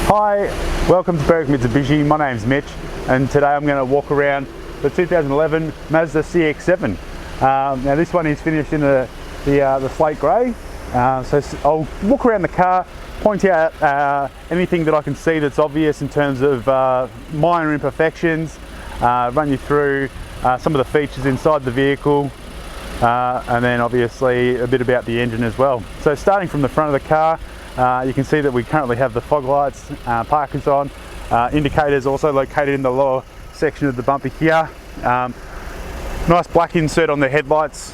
Hi, welcome to Berwick Mitsubishi. My name's Mitch, and today I'm going to walk around the 2011 Mazda CX-7. Now this one is finished in the slate grey, so I'll walk around the car, point out anything that I can see that's obvious in terms of minor imperfections, run you through some of the features inside the vehicle, and then obviously a bit about the engine as well. So starting from the front of the car, you can see that we currently have the fog lights, parkers on, indicators also located in the lower section of the bumper here. Nice black insert on the headlights.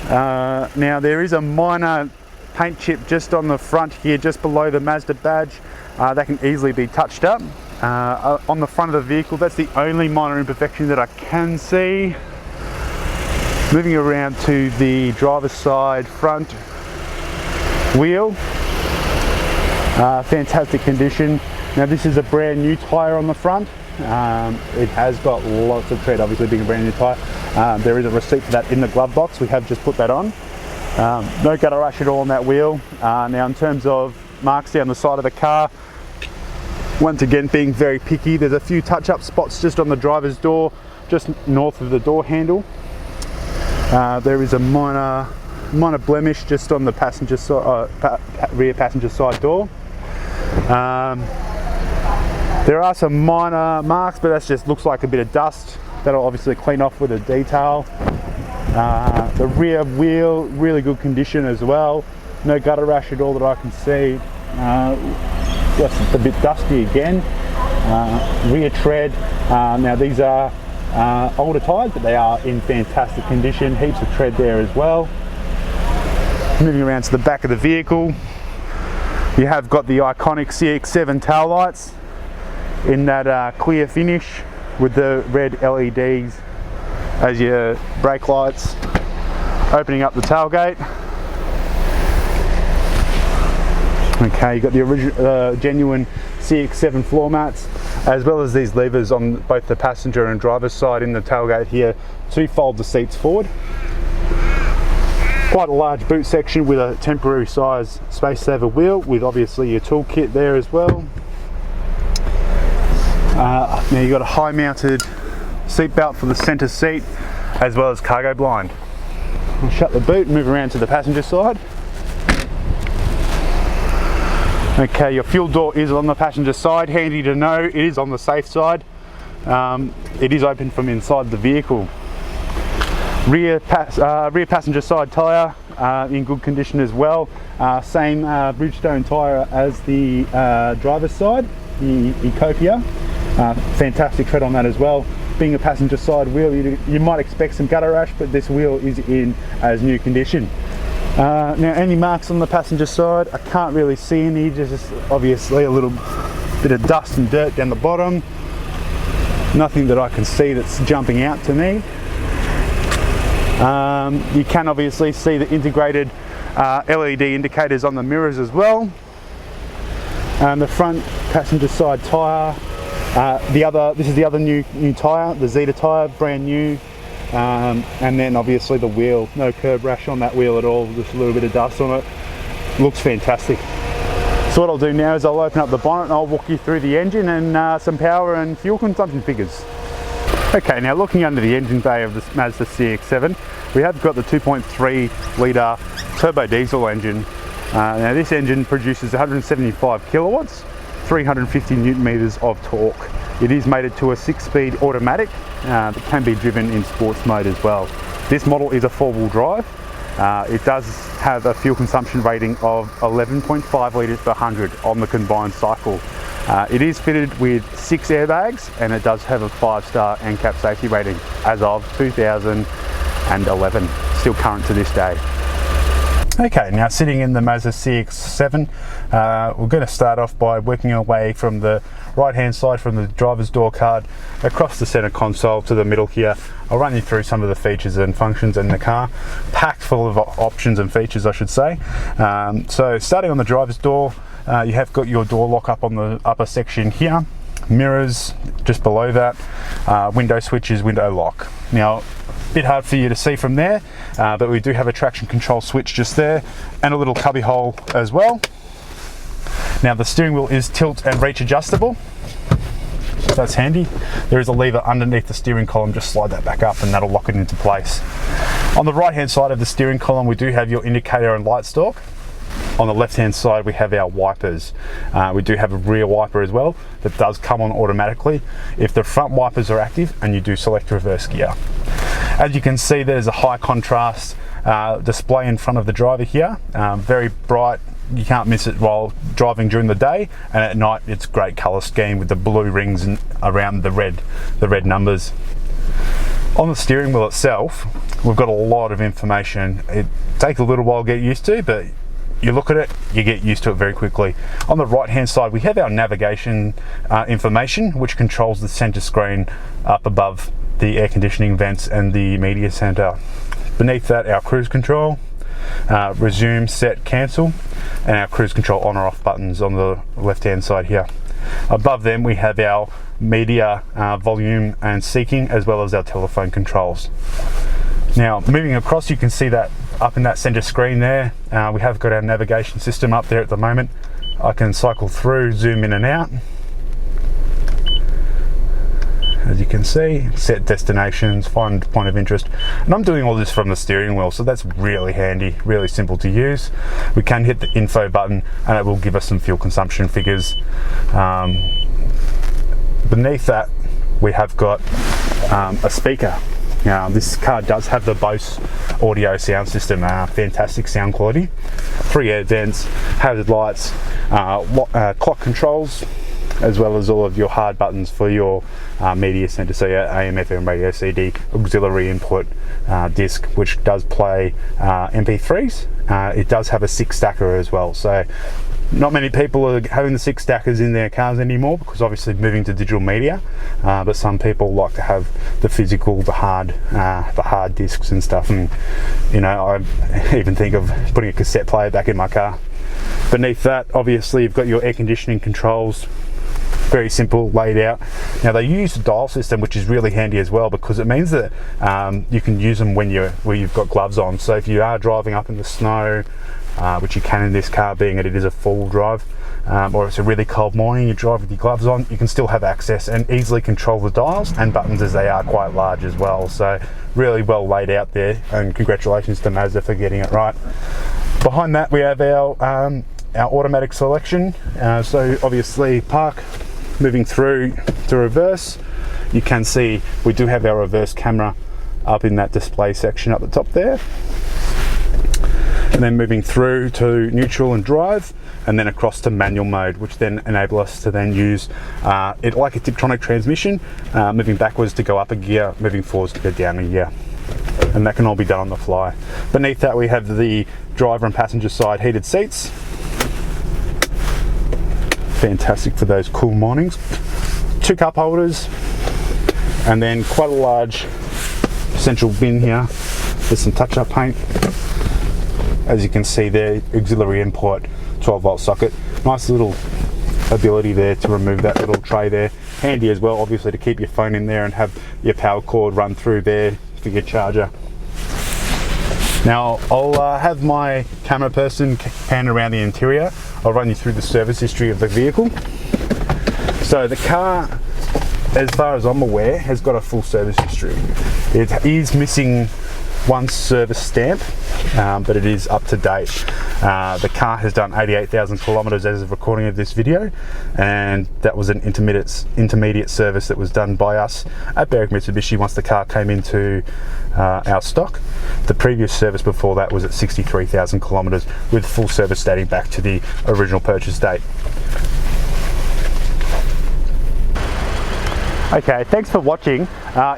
Now there is a minor paint chip just on the front here, just below the Mazda badge. That can easily be touched up. On the front of the vehicle, that's the only minor imperfection that I can see. Moving around to the driver's side front wheel. Fantastic condition. Now this is a brand new tyre on the front. It has got lots of tread, obviously being a brand new tyre. There is a receipt for that in the glove box. We have just put that on. No gutter rash at all on that wheel. Now in terms of marks down the side of the car, once again being very picky, there's a few touch-up spots just on the driver's door, just north of the door handle. There is a minor blemish just on the passenger side, rear passenger side door. There are some minor marks, but that just looks like a bit of dust. That'll obviously clean off with a detail. The rear wheel, really good condition as well. No gutter rash at all that I can see. Just a bit dusty again. Rear tread. Now these are older tyres, but they are in fantastic condition. Heaps of tread there as well. Moving around to the back of the vehicle, you have got the iconic CX-7 tail lights in that clear finish with the red LEDs as your brake lights, opening up the tailgate. Okay, you've got the original genuine CX-7 floor mats, as well as these levers on both the passenger and driver's side in the tailgate here to fold the seats forward. Quite a large boot section with a temporary size space saver wheel, with obviously your toolkit there as well. Now you've got a high mounted seat belt for the centre seat, as well as cargo blind. I'll shut the boot and move around to the passenger side. Okay, your fuel door is on the passenger side. Handy to know, it is on the safe side. It is open from inside the vehicle. Rear passenger side tyre in good condition as well. Same Bridgestone tyre as the driver's side, the Ecopia. Fantastic tread on that as well. Being a passenger side wheel, you might expect some gutter rash, but this wheel is in as new condition. Now any marks on the passenger side, I can't really see any, just obviously a little bit of dust and dirt down the bottom. Nothing that I can see that's jumping out to me. You can obviously see the integrated LED indicators on the mirrors as well. The front passenger side tyre, this is the other new tyre, the Zeta tyre, brand new. And then obviously the wheel, no curb rash on that wheel at all, just a little bit of dust on it. Looks fantastic. So what I'll do now is I'll open up the bonnet and I'll walk you through the engine and some power and fuel consumption figures. Okay, now looking under the engine bay of the Mazda CX-7, we have got the 2.3 litre turbo diesel engine. Now this engine produces 175 kilowatts, 350 newton meters of torque. It is mated to a 6-speed automatic that can be driven in sports mode as well. This model is a 4-wheel drive. It does have a fuel consumption rating of 11.5 litres per 100 on the combined cycle. It is fitted with 6 airbags, and it does have a 5-star NCAP safety rating as of 2011, still current to this day. Okay, now sitting in the Mazda CX-7, we're going to start off by working our way from the right hand side from the driver's door card across the center console to the middle here. I'll run you through some of the features and functions in the car, packed full of options and features I should say. So starting on the driver's door, you have got your door lock up on the upper section here, mirrors just below that, window switches, window lock. Now a bit hard for you to see from there, but we do have a traction control switch just there and a little cubby hole as well. Now the steering wheel is tilt and reach adjustable. That's handy. There is a lever underneath the steering column, just slide that back up and that'll lock it into place. On the right hand side of the steering column we do have your indicator and light stalk. On the left hand side we have our wipers. We do have a rear wiper as well that does come on automatically if the front wipers are active and you do select reverse gear. As you can see, there's a high contrast display in front of the driver here, very bright. You can't miss it while driving during the day, and at night it's great colour scheme with the blue rings and around the red numbers. On the steering wheel itself we've got a lot of information. It takes a little while to get used to, but you look at it, you get used to it very quickly. On the right hand side we have our navigation information, which controls the centre screen up above the air conditioning vents and the media centre. Beneath that our cruise control, resume, set, cancel, and our cruise control on or off buttons on the left hand side here. Above them we have our media volume and seeking, as well as our telephone controls. Now moving across, you can see that up in that center screen there, we have got our navigation system up there at the moment. I can cycle through, zoom in and out. As you can see, set destinations, find point of interest, and I'm doing all this from the steering wheel, so that's really handy, really simple to use. We can hit the info button and it will give us some fuel consumption figures. Beneath that we have got a speaker. Now this car does have the Bose audio sound system, fantastic sound quality, 3 air vents, hazard lights, clock controls, as well as all of your hard buttons for your media center, so your AM, FM, radio, CD, auxiliary input, disc, which does play MP3s. It does have a 6 stacker as well, so not many people are having the 6 stackers in their cars anymore, because obviously moving to digital media, but some people like to have the physical, the hard discs and stuff, and you know, I even think of putting a cassette player back in my car. Beneath that obviously you've got your air conditioning controls, very simple, laid out. Now they use the dial system, which is really handy as well, because it means that you can use them when you've got gloves on. So if you are driving up in the snow, which you can in this car, being that it is a four-wheel drive, or it's a really cold morning, you drive with your gloves on, you can still have access and easily control the dials and buttons, as they are quite large as well. So really well laid out there, and congratulations to Mazda for getting it right. Behind that we have our automatic selection, so obviously park, moving through to reverse, you can see we do have our reverse camera up in that display section up the top there, and then moving through to neutral and drive, and then across to manual mode, which then enable us to then use it like a Tiptronic transmission, moving backwards to go up a gear, moving forwards to go down a gear, and that can all be done on the fly. Beneath that we have the driver and passenger side heated seats, fantastic for those cool mornings, 2 cup holders, and then quite a large central bin here with some touch-up paint. As you can see there, auxiliary input, 12-volt socket, nice little ability there to remove that little tray there, handy as well obviously to keep your phone in there and have your power cord run through there for your charger. Now I'll have my camera person pan around the interior. I'll run you through the service history of the vehicle. So the car, as far as I'm aware, has got a full service history. It is missing one service stamp, but it is up to date. The car has done 88,000 kilometers as of recording of this video, and that was an intermediate service that was done by us at Berwick Mitsubishi once the car came into our stock. The previous service before that was at 63,000 kilometers, with full service dating back to the original purchase date. Okay, thanks for watching.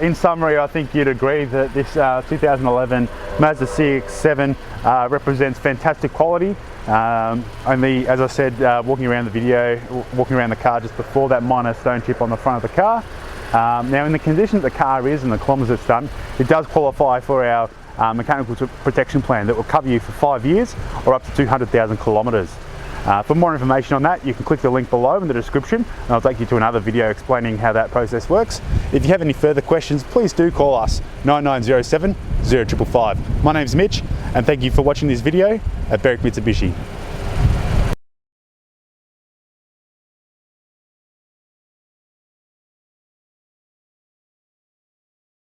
In summary, I think you'd agree that this 2011 Mazda CX-7 represents fantastic quality. Only, as I said, walking around the car just before, that minor stone chip on the front of the car. Now in the condition that the car is and the kilometres it's done, it does qualify for our mechanical protection plan that will cover you for 5 years or up to 200,000 kilometres. For more information on that, you can click the link below in the description, and I'll take you to another video explaining how that process works. If you have any further questions, please do call us 9907 0555. My name's Mitch, and thank you for watching this video at Berwick Mitsubishi.